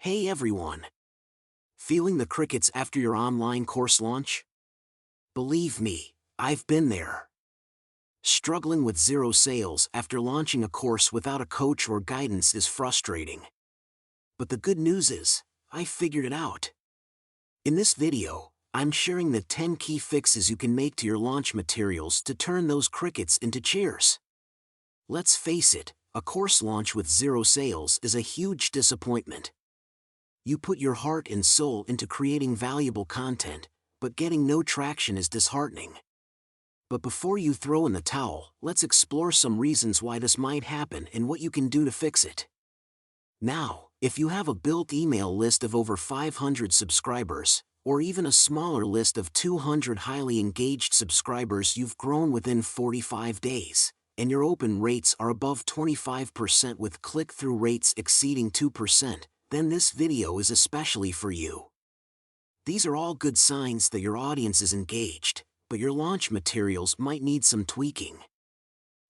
Hey everyone! Feeling the crickets after your online course launch? Believe me, I've been there. Struggling with zero sales after launching a course without a coach or guidance is frustrating. But the good news is, I figured it out. In this video, I'm sharing the 10 key fixes you can make to your launch materials to turn those crickets into cheers. Let's face it, a course launch with zero sales is a huge disappointment. You put your heart and soul into creating valuable content, but getting no traction is disheartening. But before you throw in the towel, let's explore some reasons why this might happen and what you can do to fix it. Now, if you have a built email list of over 500 subscribers, or even a smaller list of 200 highly engaged subscribers you've grown within 45 days, and your open rates are above 25% with click-through rates exceeding 2%, then this video is especially for you. These are all good signs that your audience is engaged, but your launch materials might need some tweaking.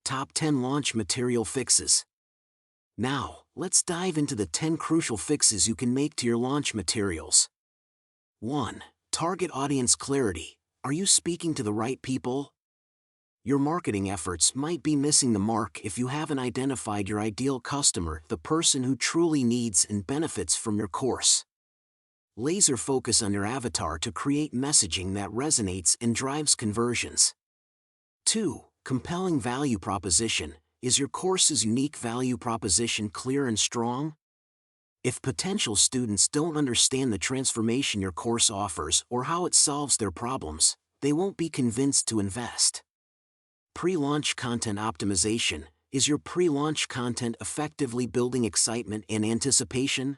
Top 10 Launch Material Fixes. Now, let's dive into the 10 crucial fixes you can make to your launch materials. 1. Target audience clarity. Are you speaking to the right people? Your marketing efforts might be missing the mark if you haven't identified your ideal customer, the person who truly needs and benefits from your course. Laser focus on your avatar to create messaging that resonates and drives conversions. 2. Compelling value proposition. Is your course's unique value proposition clear and strong? If potential students don't understand the transformation your course offers or how it solves their problems, they won't be convinced to invest. Pre-launch content optimization. Is your pre-launch content effectively building excitement and anticipation?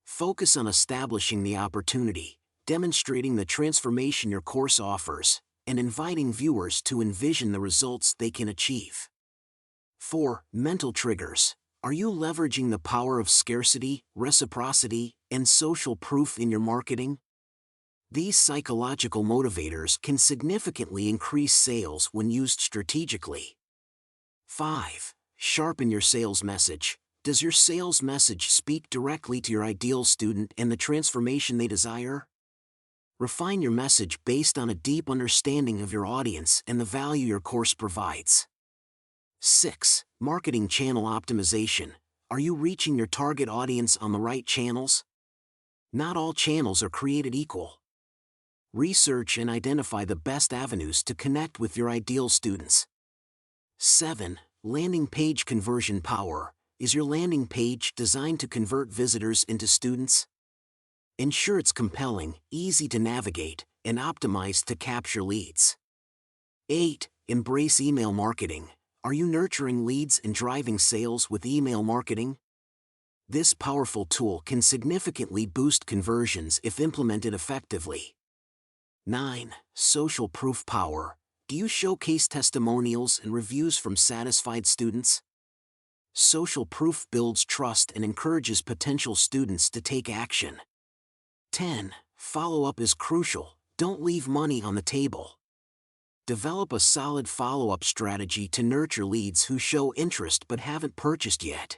Focus on establishing the opportunity, demonstrating the transformation your course offers, and inviting viewers to envision the results they can achieve. 4. Mental triggers. Are you leveraging the power of scarcity, reciprocity, and social proof in your marketing? These psychological motivators can significantly increase sales when used strategically. 5. Sharpen your sales message. Does your sales message speak directly to your ideal student and the transformation they desire? Refine your message based on a deep understanding of your audience and the value your course provides. 6. Marketing channel optimization. Are you reaching your target audience on the right channels? Not all channels are created equal. Research and identify the best avenues to connect with your ideal students. 7. Landing page conversion power. Is your landing page designed to convert visitors into students? Ensure it's compelling, easy to navigate, and optimized to capture leads. 8. Embrace email marketing. Are you nurturing leads and driving sales with email marketing? This powerful tool can significantly boost conversions if implemented effectively. 9. Social proof power. Do you showcase testimonials and reviews from satisfied students? Social proof builds trust and encourages potential students to take action. 10. Follow-up is crucial. Don't leave money on the table. Develop a solid follow-up strategy to nurture leads who show interest but haven't purchased yet.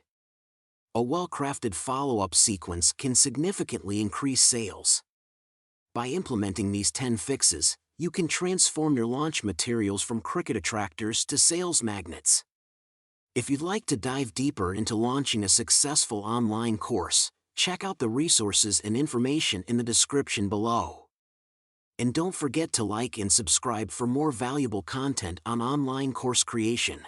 A well-crafted follow-up sequence can significantly increase sales. By implementing these 10 fixes, you can transform your launch materials from cricket attractors to sales magnets. If you'd like to dive deeper into launching a successful online course, check out the resources and information in the description below. And don't forget to like and subscribe for more valuable content on online course creation.